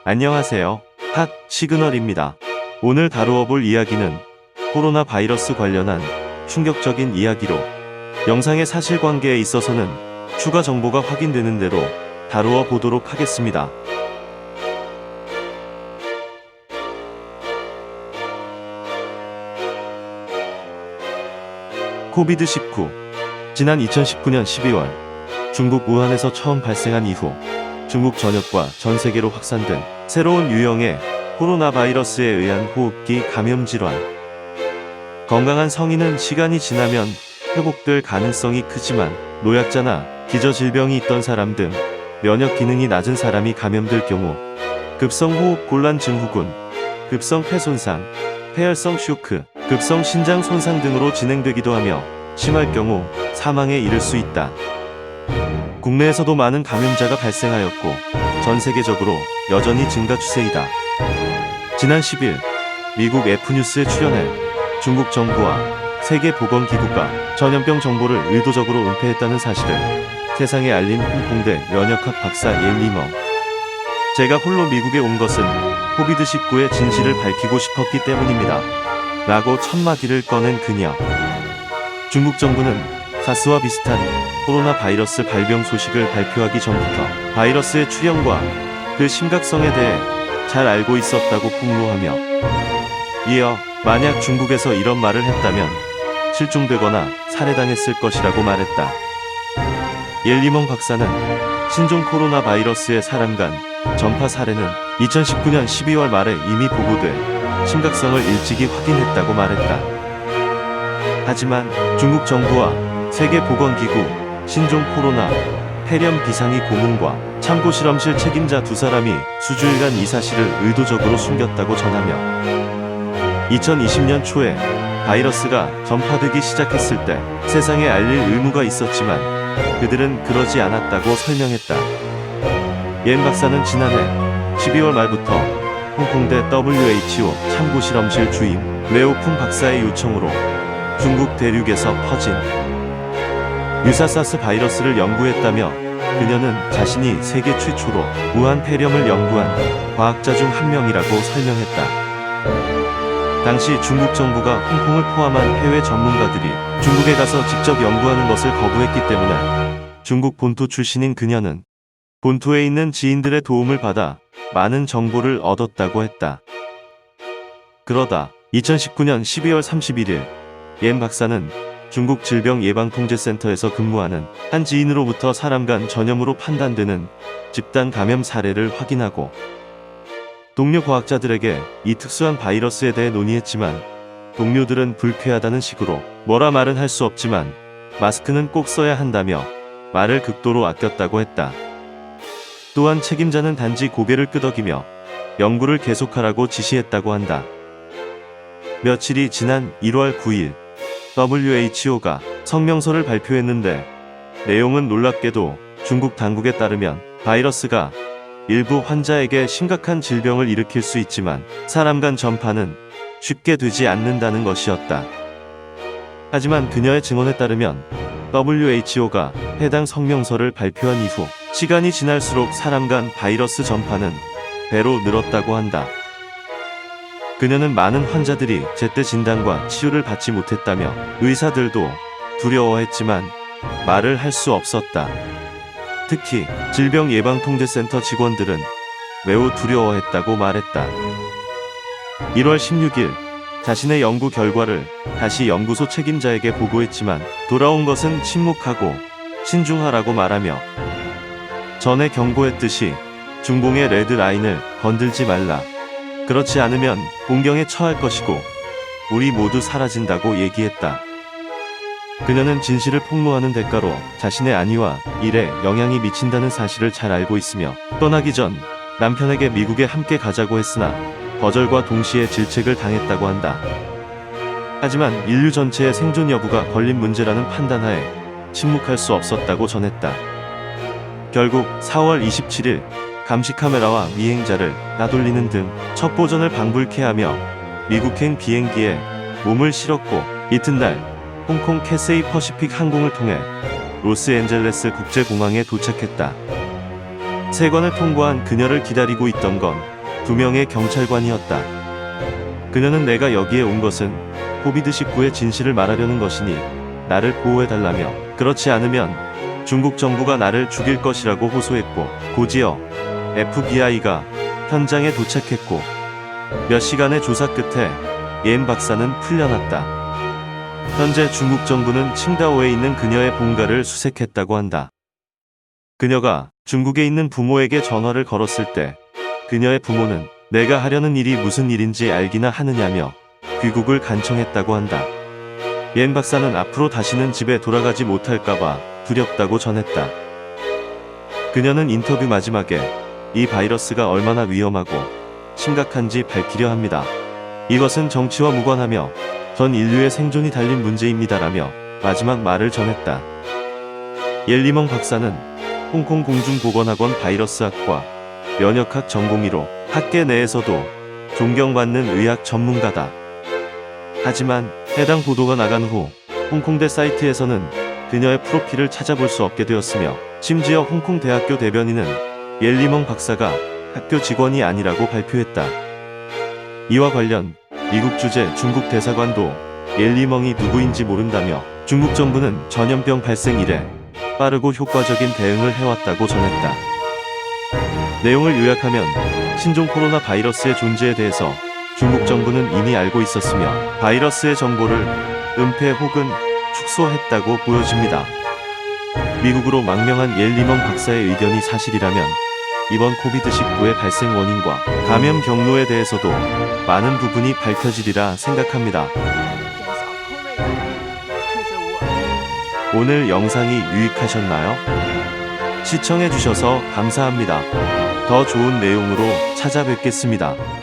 안녕하세요. 핫 시그널입니다. 오늘 다루어 볼 이야기는 코로나 바이러스 관련한 충격적인 이야기로 영상의 사실관계에 있어서는 추가 정보가 확인되는 대로 다루어 보도록 하겠습니다. 코비드-19 지난 2019년 12월 중국 우한에서 처음 발생한 이후 중국 전역과 전 세계로 확산된 새로운 유형의 코로나 바이러스에 의한 호흡기 감염 질환. 건강한 성인은 시간이 지나면 회복될 가능성이 크지만 노약자나 기저질병이 있던 사람 등 면역 기능이 낮은 사람이 감염될 경우 급성 호흡 곤란 증후군, 급성 폐 손상, 폐혈성 쇼크, 급성 신장 손상 등으로 진행되기도 하며 심할 경우 사망에 이를 수 있다. 국내에서도 많은 감염자가 발생하였고 전 세계적으로 여전히 증가 추세이다. 지난 10일 미국 F뉴스에 출연해 중국 정부와 세계보건기구가 전염병 정보를 의도적으로 은폐했다는 사실을 세상에 알린 홍콩대 면역학 박사 옌리멍. 제가 홀로 미국에 온 것은 코비드-19의 진실을 밝히고 싶었기 때문입니다. 라고 첫마디를 꺼낸 그녀. 중국 정부는 사스와 비슷한 코로나 바이러스 발병 소식을 발표하기 전부터 바이러스의 출현과 그 심각성에 대해 잘 알고 있었다고 폭로하며 이어 만약 중국에서 이런 말을 했다면 실종되거나 살해당했을 것이라고 말했다. 옌리멍 박사는 신종 코로나 바이러스의 사람 간 전파 사례는 2019년 12월 말에 이미 보고돼 심각성을 일찍이 확인했다고 말했다. 하지만 중국 정부와 세계보건기구, 신종 코로나, 폐렴 비상이 고문과 참고실험실 책임자 두 사람이 수주일간 이 사실을 의도적으로 숨겼다고 전하며 2020년 초에 바이러스가 전파되기 시작했을 때 세상에 알릴 의무가 있었지만 그들은 그러지 않았다고 설명했다. 옌 박사는 지난해 12월 말부터 홍콩대 WHO 참고실험실 주임 레오쿵 박사의 요청으로 중국 대륙에서 퍼진 유사 사스 바이러스를 연구했다며 그녀는 자신이 세계 최초로 우한 폐렴을 연구한 과학자 중 한 명이라고 설명했다. 당시 중국 정부가 홍콩을 포함한 해외 전문가들이 중국에 가서 직접 연구하는 것을 거부했기 때문에 중국 본토 출신인 그녀는 본토에 있는 지인들의 도움을 받아 많은 정보를 얻었다고 했다. 그러다 2019년 12월 31일 옌 박사는 중국 질병예방통제센터에서 근무하는 한 지인으로부터 사람 간 전염으로 판단되는 집단 감염 사례를 확인하고 동료 과학자들에게 이 특수한 바이러스에 대해 논의했지만 동료들은 불쾌하다는 식으로 뭐라 말은 할 수 없지만 마스크는 꼭 써야 한다며 말을 극도로 아꼈다고 했다. 또한 책임자는 단지 고개를 끄덕이며 연구를 계속하라고 지시했다고 한다. 며칠이 지난 1월 9일 WHO가 성명서를 발표했는데 내용은 놀랍게도 중국 당국에 따르면 바이러스가 일부 환자에게 심각한 질병을 일으킬 수 있지만 사람 간 전파는 쉽게 되지 않는다는 것이었다. 하지만 그녀의 증언에 따르면 WHO가 해당 성명서를 발표한 이후 시간이 지날수록 사람 간 바이러스 전파는 배로 늘었다고 한다. 그녀는 많은 환자들이 제때 진단과 치료를 받지 못했다며 의사들도 두려워했지만 말을 할 수 없었다. 특히 질병예방통제센터 직원들은 매우 두려워했다고 말했다. 1월 16일 자신의 연구 결과를 다시 연구소 책임자에게 보고했지만 돌아온 것은 침묵하고 신중하라고 말하며 전에 경고했듯이 중공의 레드라인을 건들지 말라. 그렇지 않으면 공경에 처할 것이고 우리 모두 사라진다고 얘기했다. 그녀는 진실을 폭로하는 대가로 자신의 안위와 일에 영향이 미친다는 사실을 잘 알고 있으며 떠나기 전 남편에게 미국에 함께 가자고 했으나 거절과 동시에 질책을 당했다고 한다. 하지만 인류 전체의 생존 여부가 걸린 문제라는 판단하에 침묵할 수 없었다고 전했다. 결국 4월 27일 감시 카메라와 미행자를 따돌리는 등 첩보전을 방불케 하며 미국행 비행기에 몸을 실었고 이튿날 홍콩 캐세이 퍼시픽 항공을 통해 로스앤젤레스 국제공항에 도착했다. 세관을 통과한 그녀를 기다리고 있던 건 2명의 경찰관이었다. 그녀는 내가 여기에 온 것은 코비드19의 진실을 말하려는 것이니 나를 보호해달라며, 그렇지 않으면 중국 정부가 나를 죽일 것이라고 호소했고, 곧이어 FBI가 현장에 도착했고 몇 시간의 조사 끝에 옌 박사는 풀려났다. 현재 중국 정부는 칭다오에 있는 그녀의 본가를 수색했다고 한다. 그녀가 중국에 있는 부모에게 전화를 걸었을 때 그녀의 부모는 내가 하려는 일이 무슨 일인지 알기나 하느냐며 귀국을 간청했다고 한다. 옌 박사는 앞으로 다시는 집에 돌아가지 못할까봐 두렵다고 전했다. 그녀는 인터뷰 마지막에 이 바이러스가 얼마나 위험하고 심각한지 밝히려 합니다. 이것은 정치와 무관하며 전 인류의 생존이 달린 문제입니다라며 마지막 말을 전했다. 옐리멍 박사는 홍콩 공중보건학원 바이러스학과 면역학 전공의로 학계 내에서도 존경받는 의학 전문가다. 하지만 해당 보도가 나간 후 홍콩대 사이트에서는 그녀의 프로필을 찾아볼 수 없게 되었으며, 심지어 홍콩대학교 대변인은 옐리멍 박사가 학교 직원이 아니라고 발표했다. 이와 관련 미국 주재 중국 대사관도 옐리멍이 누구인지 모른다며 중국 정부는 전염병 발생 이래 빠르고 효과적인 대응을 해왔다고 전했다. 내용을 요약하면 신종 코로나 바이러스의 존재에 대해서 중국 정부는 이미 알고 있었으며 바이러스의 정보를 은폐 혹은 축소했다고 보여집니다. 미국으로 망명한 옐리멍 박사의 의견이 사실이라면 이번 코비드19의 발생 원인과 감염 경로에 대해서도 많은 부분이 밝혀지리라 생각합니다. 오늘 영상이 유익하셨나요? 시청해주셔서 감사합니다. 더 좋은 내용으로 찾아뵙겠습니다.